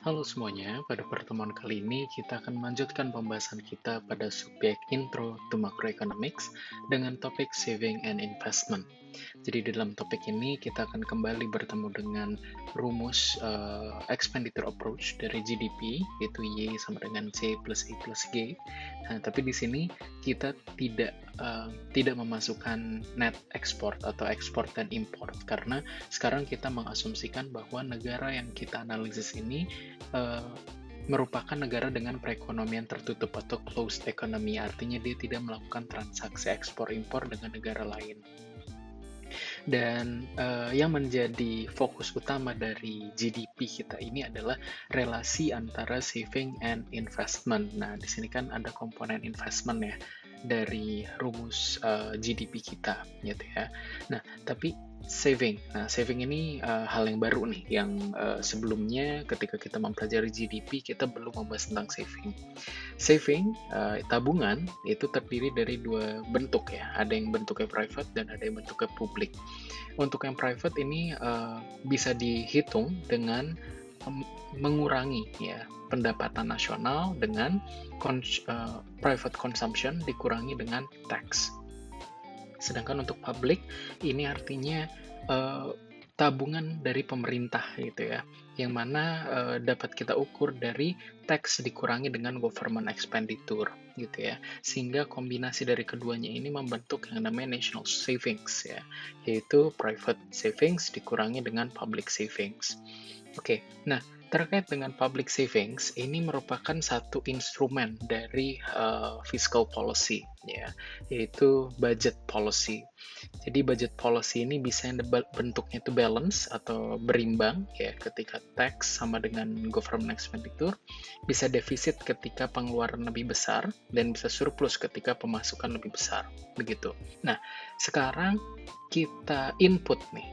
Halo semuanya, pada pertemuan kali ini kita akan melanjutkan pembahasan kita pada subjek Intro to Macroeconomics dengan topik Saving and Investment. Jadi di dalam topik ini kita akan kembali bertemu dengan rumus expenditure approach dari GDP, yaitu Y sama dengan C plus I plus G. Nah, tapi di sini kita tidak memasukkan net export atau ekspor dan import karena sekarang kita mengasumsikan bahwa negara yang kita analisis ini eh, merupakan negara dengan perekonomian tertutup atau closed economy, artinya dia tidak melakukan transaksi ekspor impor dengan negara lain. Dan yang menjadi fokus utama dari GDP kita ini adalah relasi antara saving and investment. Nah, di sini kan ada komponen investment ya dari rumus GDP kita, gitu ya. Nah, tapi saving ini hal yang baru nih, yang sebelumnya ketika kita mempelajari GDP kita belum membahas tentang saving. Saving, tabungan itu terdiri dari dua bentuk ya, ada yang bentuknya private dan ada yang bentuknya publik. Untuk yang private ini bisa dihitung dengan mengurangi ya pendapatan nasional dengan private consumption dikurangi dengan tax. Sedangkan untuk public ini artinya uh, tabungan dari pemerintah gitu ya, yang mana dapat kita ukur dari tax dikurangi dengan government expenditure gitu ya, sehingga kombinasi dari keduanya ini membentuk yang namanya national savings ya, yaitu private savings dikurangi dengan public savings. Oke, nah terkait dengan public savings, ini merupakan satu instrumen dari fiscal policy, ya, yaitu budget policy. Jadi budget policy ini bisa yang bentuknya itu balance atau berimbang, ya, ketika tax sama dengan government expenditure, bisa defisit ketika pengeluaran lebih besar, dan bisa surplus ketika pemasukan lebih besar, begitu. Nah, sekarang kita input nih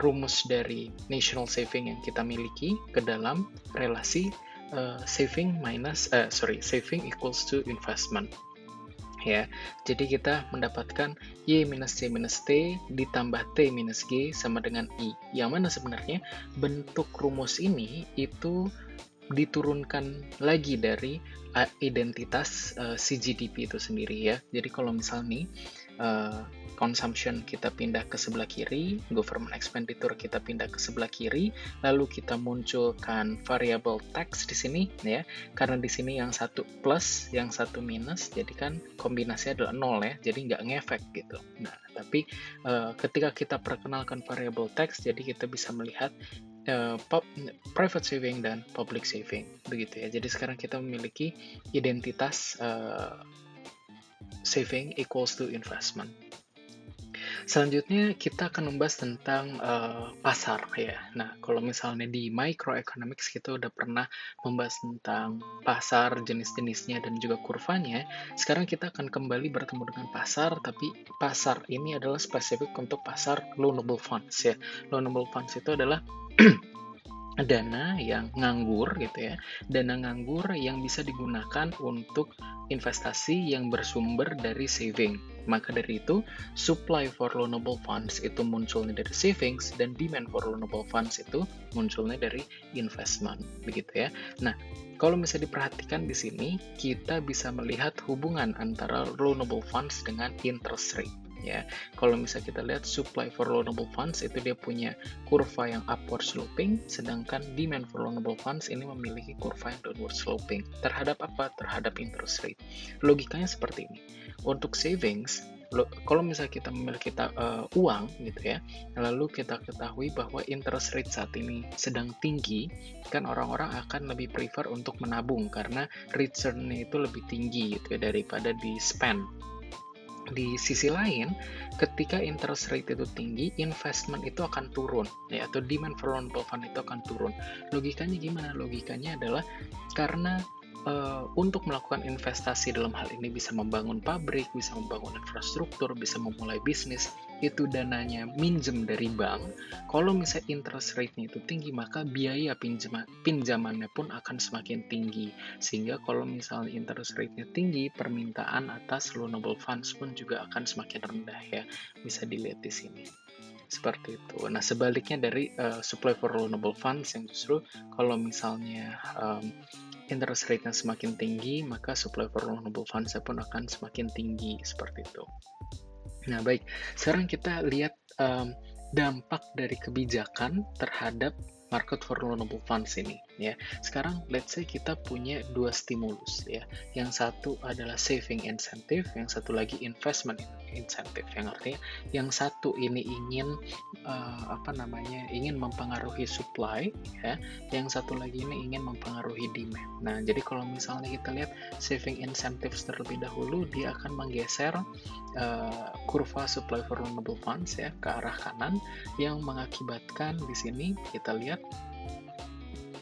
rumus dari national saving yang kita miliki ke dalam relasi saving equals to investment ya. Jadi kita mendapatkan Y minus C minus T ditambah T minus G sama dengan I. Yang mana sebenarnya bentuk rumus ini itu diturunkan lagi dari identitas si GDP itu sendiri ya. Jadi kalau misal nih consumption kita pindah ke sebelah kiri, government expenditure kita pindah ke sebelah kiri, lalu kita munculkan variable tax di sini ya, karena di sini yang satu plus, yang satu minus, jadi kan kombinasinya adalah nol ya, jadi nggak ngefek gitu. Nah, tapi ketika kita perkenalkan variable tax, jadi kita bisa melihat private saving dan public saving begitu ya. Jadi sekarang kita memiliki identitas saving equals to investment. Selanjutnya kita akan membahas tentang pasar ya. Nah, kalau misalnya di microeconomics kita udah pernah membahas tentang pasar, jenis-jenisnya dan juga kurvanya. Sekarang kita akan kembali bertemu dengan pasar, tapi pasar ini adalah spesifik untuk pasar loanable funds ya. Loanable funds itu adalah dana yang nganggur gitu ya, dana nganggur yang bisa digunakan untuk investasi yang bersumber dari saving. Maka dari itu, supply for loanable funds itu munculnya dari savings dan demand for loanable funds itu munculnya dari investment, begitu ya. Nah, kalau misalnya diperhatikan di sini, kita bisa melihat hubungan antara loanable funds dengan interest rate. Ya, kalau misalnya kita lihat supply for loanable funds itu dia punya kurva yang upward sloping, sedangkan demand for loanable funds ini memiliki kurva yang downward sloping. Terhadap apa? Terhadap interest rate. Logikanya seperti ini. Untuk savings, kalau misalnya kita memiliki uang gitu ya, lalu kita ketahui bahwa interest rate saat ini sedang tinggi, kan orang-orang akan lebih prefer untuk menabung karena return-nya itu lebih tinggi gitu ya daripada di spend. Di sisi lain, ketika interest rate itu tinggi, investment itu akan turun, ya, atau demand for loanable fund itu akan turun. Logikanya gimana? Logikanya adalah karena untuk melakukan investasi dalam hal ini bisa membangun pabrik, bisa membangun infrastruktur, bisa memulai bisnis, itu dananya minjem dari bank. Kalau misalnya interest rate-nya itu tinggi, maka biaya pinjamannya pun akan semakin tinggi. Sehingga kalau misalnya interest rate-nya tinggi, permintaan atas loanable funds pun juga akan semakin rendah ya. Bisa dilihat di sini. seperti itu. Nah, sebaliknya dari supply for loanable funds yang justru kalau misalnya interest rate-nya semakin tinggi, maka supply for loanable funds pun akan semakin tinggi seperti itu. Nah, baik. Sekarang kita lihat dampak dari kebijakan terhadap market for loanable funds ini ya. Sekarang let's say kita punya dua stimulus ya. Yang satu adalah saving incentive, yang satu lagi investment incentive. Yang artinya yang satu ini ingin ingin mempengaruhi supply ya, yang satu lagi ini ingin mempengaruhi demand. Nah, jadi kalau misalnya kita lihat saving incentives terlebih dahulu, dia akan menggeser kurva supply for loanable funds ya ke arah kanan, yang mengakibatkan di sini kita lihat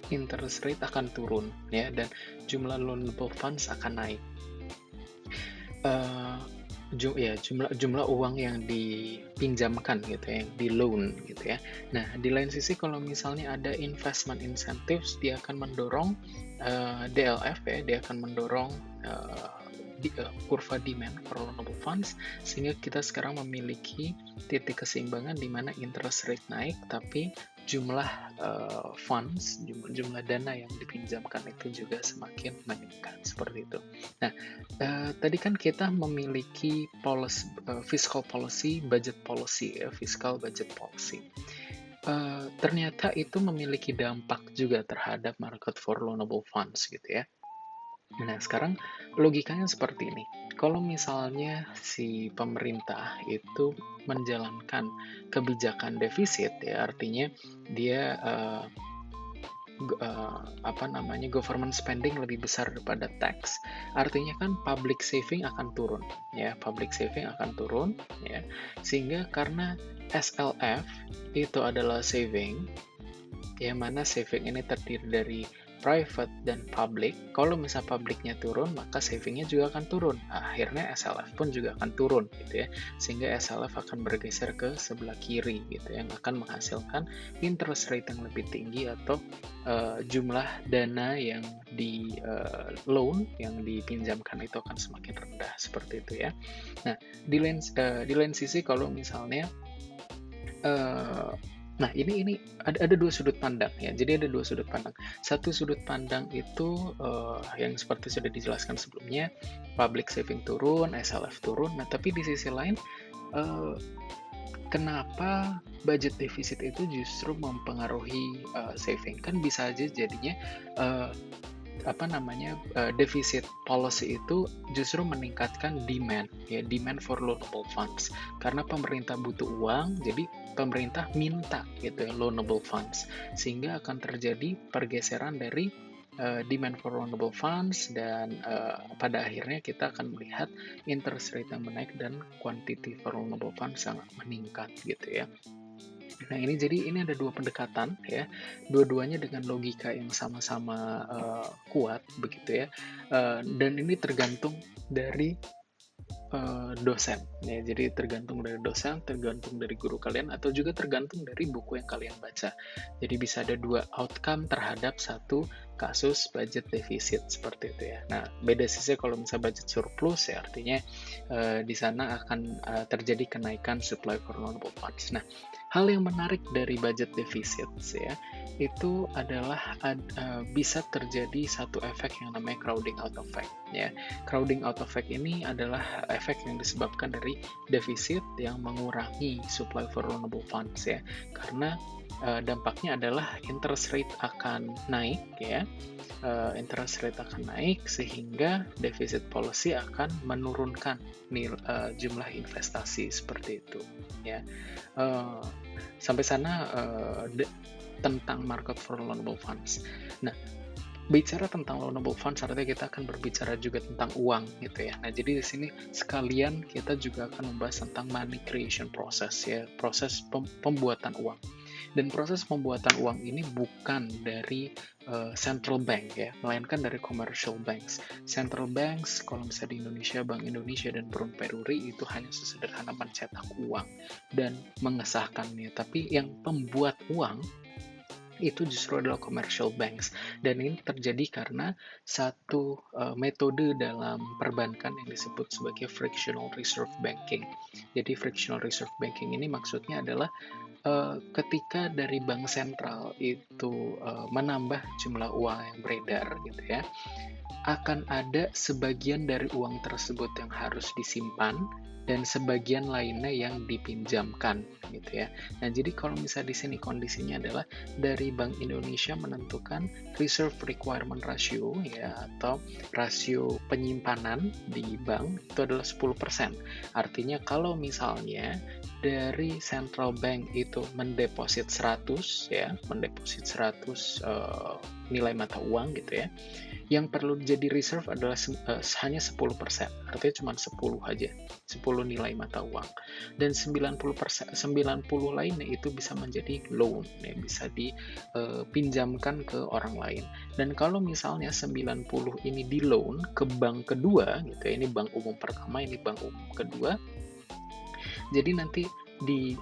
interest rate akan turun ya, dan jumlah loanable funds akan naik. Jumlah uang yang dipinjamkan gitu ya, yang di loan gitu ya. Nah, di lain sisi kalau misalnya ada investment incentives, dia akan mendorong DLF ya, dia akan mendorong kurva demand for loanable funds, sehingga kita sekarang memiliki titik keseimbangan di mana interest rate naik, tapi jumlah funds, jumlah dana yang dipinjamkan itu juga semakin meningkat seperti itu. Nah, tadi kan kita memiliki policy, fiscal policy, budget policy, ya, fiscal budget policy. Ternyata itu memiliki dampak juga terhadap market for loanable funds gitu ya. Nah, sekarang logikanya seperti ini. Kalau misalnya si pemerintah itu menjalankan kebijakan defisit, ya artinya dia government spending lebih besar daripada tax, artinya kan public saving akan turun, ya public saving akan turun, ya sehingga karena SLF itu adalah saving, yang mana saving ini terdiri dari private dan public. Kalau misal publiknya turun, maka savingnya juga akan turun. Akhirnya SLF pun juga akan turun, gitu ya. Sehingga SLF akan bergeser ke sebelah kiri, gitu, yang akan menghasilkan interest rate yang lebih tinggi atau jumlah dana yang di loan yang dipinjamkan itu akan semakin rendah, seperti itu ya. Nah, di lain sisi kalau misalnya nah, ini ada dua sudut pandang ya. Jadi ada dua sudut pandang. Satu sudut pandang itu yang seperti sudah dijelaskan sebelumnya, public saving turun, SLF turun. Nah, tapi di sisi lain, kenapa budget defisit itu justru mempengaruhi saving? Kan bisa aja jadinya defisit policy itu justru meningkatkan demand ya, demand for loanable funds, karena pemerintah butuh uang, jadi pemerintah minta gitu ya, loanable funds, sehingga akan terjadi pergeseran dari demand for loanable funds, dan pada akhirnya kita akan melihat interest rate yang menaik dan quantity for loanable funds yang meningkat gitu ya. Nah, ini ada dua pendekatan ya, dua-duanya dengan logika yang sama-sama kuat begitu ya, dan ini tergantung dari dosen ya. Jadi tergantung dari dosen, tergantung dari guru kalian, atau juga tergantung dari buku yang kalian baca. Jadi bisa ada dua outcome terhadap satu kasus budget defisit seperti itu ya. Nah, beda sisi kalau misalnya budget surplus ya, artinya di sana akan terjadi kenaikan supply for loanable funds. Nah, hal yang menarik dari budget defisit ya, itu adalah bisa terjadi satu efek yang namanya crowding out effect ya. Crowding out effect ini adalah efek yang disebabkan dari defisit yang mengurangi supply for loanable funds ya. Karena dampaknya adalah interest rate akan naik ya. Interest rate akan naik sehingga deficit policy akan menurunkan jumlah investasi seperti itu ya. Sampai sana tentang market for loanable funds. Nah, bicara tentang loanable funds artinya kita akan berbicara juga tentang uang gitu ya. Nah, jadi di sini sekalian kita juga akan membahas tentang money creation process ya, proses pembuatan uang. Dan proses pembuatan uang ini bukan dari central bank ya, melainkan dari commercial banks. Central banks, kalau misalnya di Indonesia, Bank Indonesia dan Perum Peruri itu hanya sesederhana mencetak uang dan mengesahkannya. Tapi yang pembuat uang itu justru adalah commercial banks, dan ini terjadi karena satu metode dalam perbankan yang disebut sebagai fractional reserve banking. Jadi fractional reserve banking ini maksudnya adalah ketika dari bank sentral itu menambah jumlah uang yang beredar gitu ya, akan ada sebagian dari uang tersebut yang harus disimpan dan sebagian lainnya yang dipinjamkan gitu ya. Nah, jadi kalau misalnya di sini kondisinya adalah dari Bank Indonesia menentukan reserve requirement ratio ya, atau rasio penyimpanan di bank itu adalah 10%. Artinya kalau misalnya dari central bank itu mendeposit 100 ya, mendeposit 100 nilai mata uang gitu ya, yang perlu jadi reserve adalah hanya 10%, artinya cuma 10 aja, 10 nilai mata uang. Dan 90%, 90 lainnya itu bisa menjadi loan, ya, bisa dipinjamkan ke orang lain. Dan kalau misalnya 90 ini di loan ke bank kedua, gitu ya, ini bank umum pertama, ini bank umum kedua, jadi nanti di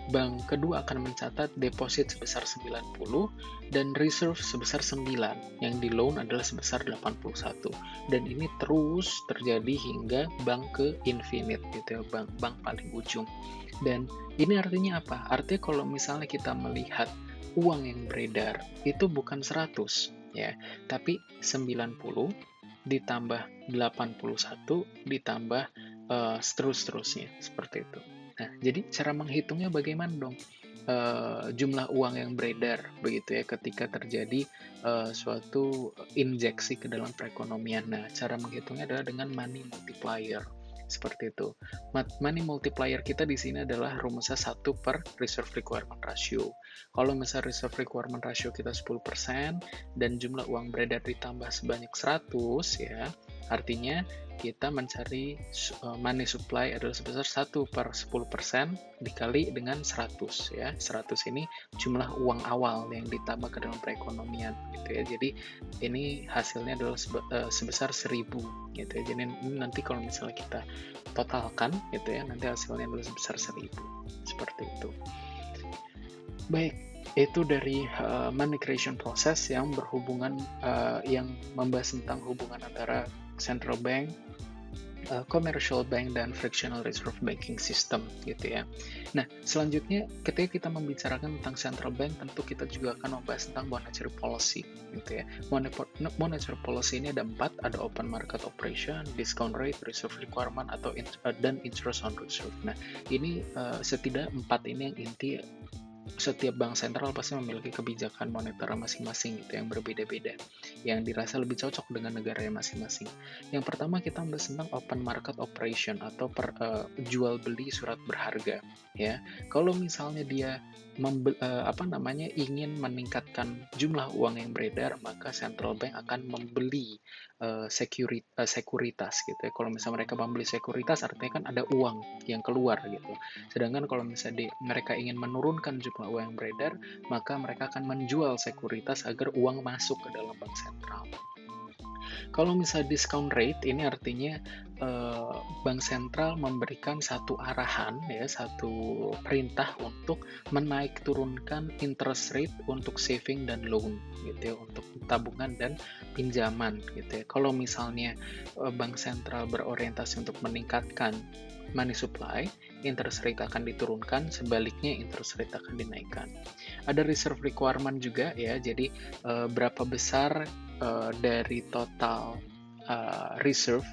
bank kedua akan mencatat deposit sebesar 90 dan reserve sebesar 9, yang di loan adalah sebesar 81. Dan ini terus terjadi hingga bank ke infinite gitu ya, bank paling ujung. Dan ini artinya apa? Artinya kalau misalnya kita melihat uang yang beredar itu bukan 100 ya, tapi 90 ditambah 81 ditambah seterusnya seperti itu. Nah, jadi cara menghitungnya bagaimana dong? Jumlah uang yang beredar begitu ya ketika terjadi suatu injeksi ke dalam perekonomian. Nah, cara menghitungnya adalah dengan money multiplier. Seperti itu. Money multiplier kita di sini adalah rumusnya 1 per reserve requirement ratio. Kalau misalnya reserve requirement ratio kita 10% dan jumlah uang beredar ditambah sebanyak 100 ya, artinya kita mencari money supply adalah sebesar 1 per 10% dikali dengan 100 ya. 100 ini jumlah uang awal yang ditambah ke dalam perekonomian gitu ya. Jadi ini hasilnya adalah sebesar 1000 gitu ya. Jadi nanti kalau misalnya kita totalkan gitu ya, nanti hasilnya adalah sebesar 1000. Seperti itu. Baik, itu dari money creation process yang berhubungan yang membahas tentang hubungan antara central bank, commercial bank, dan fractional reserve banking system gitu ya. Nah, selanjutnya ketika kita membicarakan tentang central bank, tentu kita juga akan membahas tentang monetary policy gitu ya. Monetary policy ini ada 4, ada open market operation, discount rate, reserve requirement, dan interest on reserve. Nah, ini setidaknya 4 ini yang inti. Setiap bank sentral pasti memiliki kebijakan moneter masing-masing gitu yang berbeda-beda, yang dirasa lebih cocok dengan negara masing-masing. Yang pertama kita membahas tentang open market operation atau jual beli surat berharga ya. Kalau misalnya dia ingin meningkatkan jumlah uang yang beredar, maka central bank akan membeli sekuritas gitu ya. Kalau misalnya mereka membeli sekuritas artinya kan ada uang yang keluar gitu. Sedangkan kalau misalnya mereka ingin menurunkan jumlah uang yang beredar, maka mereka akan menjual sekuritas agar uang masuk ke dalam bank sentral. Kalau misalnya discount rate, ini artinya bank sentral memberikan satu arahan, ya, satu perintah untuk menaik turunkan interest rate untuk saving dan loan, gitu ya, untuk tabungan dan pinjaman, gitu ya. Kalau misalnya bank sentral berorientasi untuk meningkatkan money supply, interest rate akan diturunkan, sebaliknya interest rate akan dinaikkan. Ada reserve requirement juga ya, jadi berapa besar dari total reserve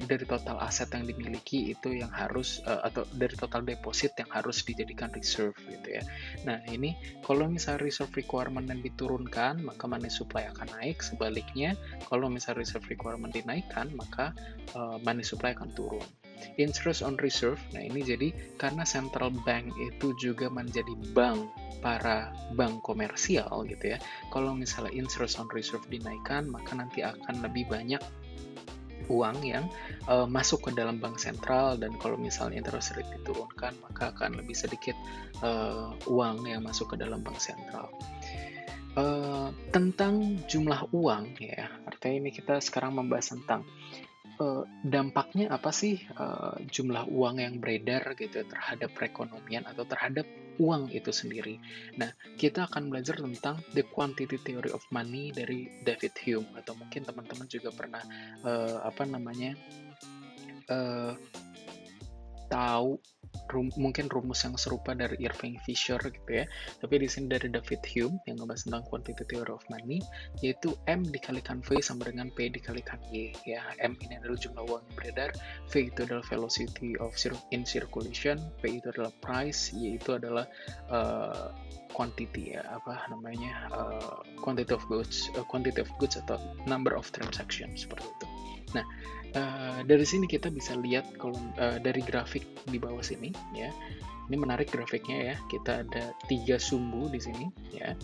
dari total aset yang dimiliki itu yang harus atau dari total deposit yang harus dijadikan reserve gitu ya. Nah, ini kalau misalnya reserve requirement yang diturunkan, maka money supply akan naik, sebaliknya kalau misalnya reserve requirement dinaikkan, maka money supply akan turun. Interest on reserve, nah ini jadi karena central bank itu juga menjadi bank para bank komersial gitu ya. Kalau misalnya interest on reserve dinaikkan, maka nanti akan lebih banyak uang yang masuk ke dalam bank sentral, dan kalau misalnya interest rate diturunkan, maka akan lebih sedikit uang yang masuk ke dalam bank sentral. Tentang jumlah uang ya, artinya ini kita sekarang membahas tentang dampaknya apa sih jumlah uang yang beredar gitu terhadap perekonomian atau terhadap uang itu sendiri. Nah, kita akan belajar tentang The Quantity Theory of Money dari David Hume, atau mungkin teman-teman juga pernah tahu mungkin rumus yang serupa dari Irving Fisher gitu ya, tapi di sini dari David Hume yang ngebahas tentang quantity theory of money, yaitu M dikalikan V sama dengan P dikalikan Y ya. M ini adalah jumlah uang yang beredar, V itu adalah velocity of in circulation, P itu adalah price, Y itu adalah quantity ya, quantity of goods atau number of transactions seperti itu. Nah, dari sini kita bisa lihat dari grafik di bawah sini ya. Ini menarik grafiknya ya. Kita ada 3 sumbu di sini ya.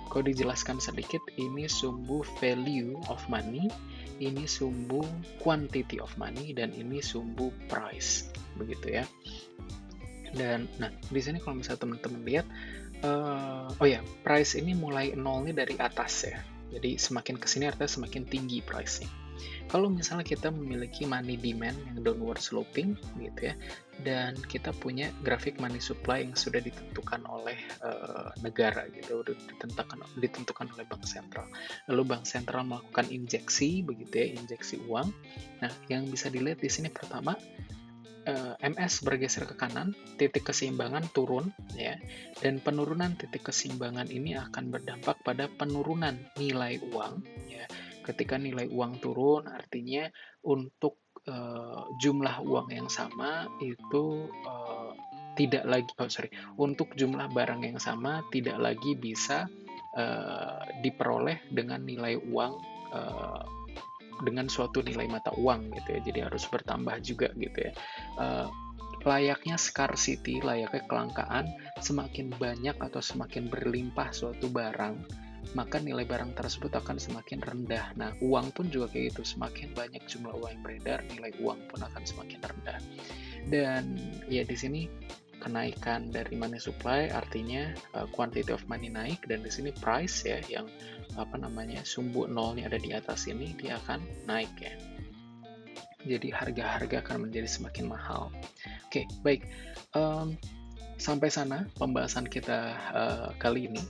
Kalau dijelaskan sedikit, ini sumbu value of money, ini sumbu quantity of money, dan ini sumbu price, begitu ya. Dan nah di sini kalau misalnya teman-teman lihat, price ini mulai nolnya dari atas ya. Jadi semakin kesini artinya semakin tinggi price-nya. Kalau misalnya kita memiliki money demand yang downward sloping gitu ya, dan kita punya grafik money supply yang sudah ditentukan oleh negara gitu, ditentukan oleh bank sentral. Lalu bank sentral melakukan injeksi begitu ya, injeksi uang. Nah, yang bisa dilihat di sini pertama, MS bergeser ke kanan, titik keseimbangan turun ya, dan penurunan titik keseimbangan ini akan berdampak pada penurunan nilai uang ya. Ketika nilai uang turun, artinya untuk jumlah uang yang sama itu untuk jumlah barang yang sama tidak lagi bisa diperoleh dengan nilai uang dengan suatu nilai mata uang gitu ya, jadi harus bertambah juga gitu ya. Layaknya scarcity, layaknya kelangkaan, semakin banyak atau semakin berlimpah suatu barang, maka nilai barang tersebut akan semakin rendah. Nah, uang pun juga kayak gitu, semakin banyak jumlah uang yang beredar, nilai uang pun akan semakin rendah. Dan ya di sini kenaikan dari money supply artinya quantity of money naik, dan di sini price ya yang sumbu nolnya ada di atas ini, dia akan naik ya. Jadi harga-harga akan menjadi semakin mahal. Oke, baik. Sampai sana pembahasan kita kali ini.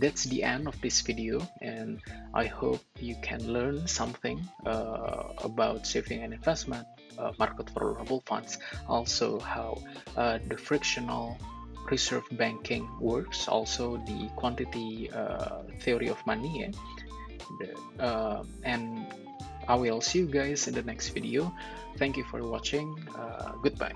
That's the end of this video, and I hope you can learn something about saving and investment, market for renewable funds, also how the fractional reserve banking works, also the quantity theory of money, and I will see you guys in the next video. Thank you for watching. Goodbye.